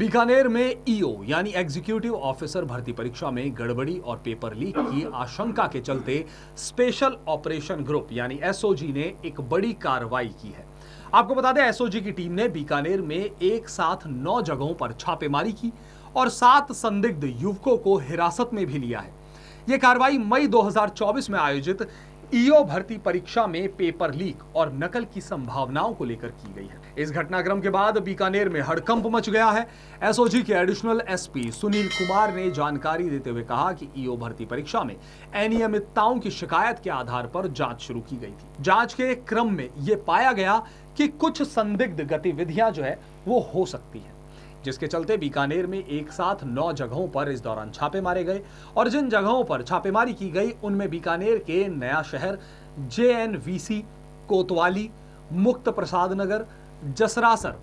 बीकानेर में ईओ यानी executive officer भर्ती परीक्षा में गड़बड़ी और पेपर लीक की आशंका के चलते स्पेशल ऑपरेशन ग्रुप यानी एसओजी ने एक बड़ी कार्रवाई की है। आपको बता दें, एसओजी की टीम ने बीकानेर में एक साथ 9 जगहों पर छापेमारी की और 7 संदिग्ध युवकों को हिरासत में भी लिया है। यह कार्रवाई मई 2024 में आयोजित ईओ भर्ती परीक्षा में पेपर लीक और नकल की संभावनाओं को लेकर की गई है। इस घटनाक्रम के बाद बीकानेर में हड़कंप मच गया है। एसओजी के एडिशनल एसपी सुनील कुमार ने जानकारी देते हुए कहा कि ईओ भर्ती परीक्षा में अनियमितताओं की शिकायत के आधार पर जांच शुरू की गई थी। जांच के क्रम में यह पाया गया कि कुछ संदिग्ध गतिविधियां जो है वो हो सकती है, जिसके चलते बीकानेर में एक साथ 9 जगहों पर इस दौरान छापे मारे गए और जिन जगहों पर छापेमारी की गई उनमें बीकानेर के नया शहर, जेएनवीसी, कोतवाली, मुक्त प्रसाद नगर, जसरासर,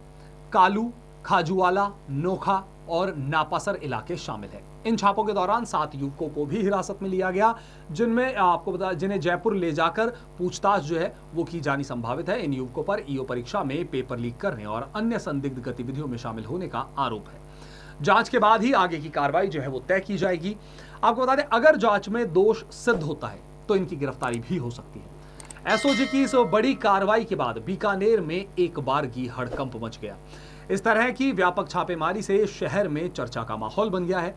कालू, खाजूवाला, नोखा और नापासर इलाके शामिल हैं। इन छापों के दौरान 7 युवकों को भी हिरासत में लिया गया, जिनमें आपको बता जिन्हें जयपुर ले जाकर पूछताछ जो है वो की जानी संभावित है। इन युवकों पर ईओ परीक्षा में पेपर लीक करने और अन्य संदिग्ध गतिविधियों में शामिल होने का आरोप है। जांच के बाद ही आगे की कार्रवाई जो है वो तय की जाएगी। आपको बता दें, अगर जांच में दोष सिद्ध होता है तो इनकी गिरफ्तारी भी हो सकती है। एसओजी की इस बड़ी कार्रवाई के बाद बीकानेर में एक बारगी हड़कंप मच गया। इस तरह की व्यापक छापेमारी से शहर में चर्चा का माहौल बन गया है।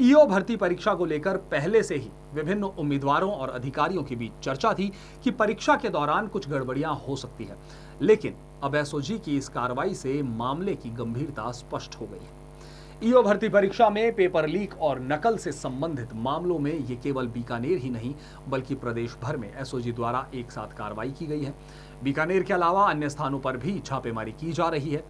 ईओ भर्ती परीक्षा को लेकर पहले से ही विभिन्न उम्मीदवारों और अधिकारियों के बीच चर्चा थी कि परीक्षा के दौरान कुछ गड़बड़ियां हो सकती है, लेकिन अब एसओजी की इस कार्रवाई से मामले की गंभीरता स्पष्ट हो गई है। ईओ भर्ती परीक्षा में पेपर लीक और नकल से संबंधित मामलों में ये केवल बीकानेर ही नहीं बल्कि प्रदेश भर में एसओजी द्वारा एक साथ कार्रवाई की गई है। बीकानेर के अलावा अन्य स्थानों पर भी छापेमारी की जा रही है।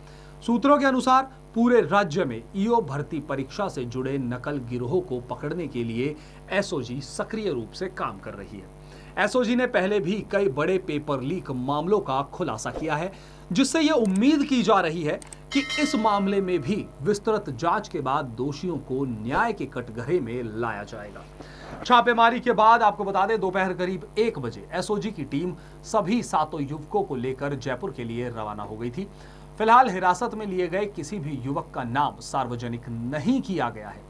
सूत्रों के अनुसार पूरे राज्य में ईओ भर्ती परीक्षा से जुड़े नकल गिरोहों को पकड़ने के लिए एसओजी सक्रिय रूप से काम कर रही है। एसओजी ने पहले भी कई बड़े पेपर लीक मामलों का खुलासा किया है, जिससे यह उम्मीद की जा रही है कि इस मामले में भी विस्तृत जांच के बाद दोषियों को न्याय के कटघरे में लाया जाएगा। छापेमारी के बाद आपको बता दें, दोपहर करीब 1 बजे एसओजी की टीम सभी 7 युवकों को लेकर जयपुर के लिए रवाना हो गई थी। फिलहाल हिरासत में लिए गए किसी भी युवक का नाम सार्वजनिक नहीं किया गया है।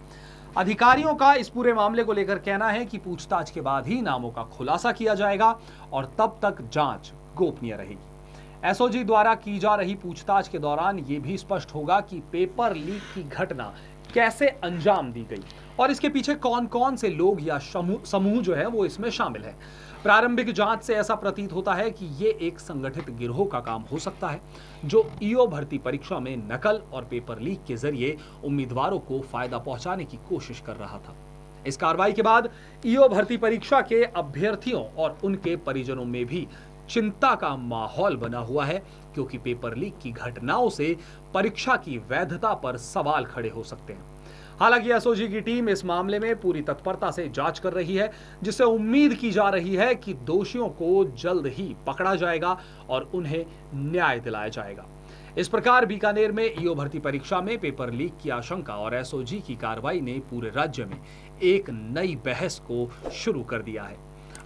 अधिकारियों का इस पूरे मामले को लेकर कहना है कि पूछताछ के बाद ही नामों का खुलासा किया जाएगा और तब तक जांच गोपनीय रहेगी। एसओजी द्वारा की जा रही पूछताछ के दौरान यह भी स्पष्ट होगा कि पेपर लीक की घटना कैसे अंजाम दी गई और इसके पीछे कौन कौन से लोग या समूह जो है वो इसमें शामिल है। प्रारंभिक जांच से ऐसा प्रतीत होता है कि यह एक संगठित गिरोह का काम हो सकता है, जो ईओ भर्ती परीक्षा में नकल और पेपर लीक के जरिए उम्मीदवारों को फायदा पहुंचाने की कोशिश कर रहा था। इस कार्रवाई के बाद ईओ भर्ती परीक्षा के अभ्यर्थियों और उनके परिजनों में भी चिंता का माहौल बना हुआ है, क्योंकि पेपर लीक की घटनाओं से परीक्षा की वैधता पर सवाल खड़े हो सकते हैं। हालांकि एसओजी की टीम इस मामले में पूरी तत्परता से जांच कर रही है, जिससे उम्मीद की जा रही है कि दोषियों को जल्द ही पकड़ा जाएगा और उन्हें न्याय दिलाया जाएगा। इस प्रकार बीकानेर में ईओ भर्ती परीक्षा में पेपर लीक की आशंका और एसओजी की कार्रवाई ने पूरे राज्य में एक नई बहस को शुरू कर दिया है।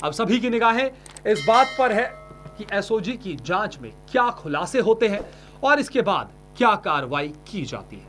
अब सभी की निगाहें इस बात पर है कि एसओजी की जांच में क्या खुलासे होते हैं और इसके बाद क्या कार्रवाई की जाती है।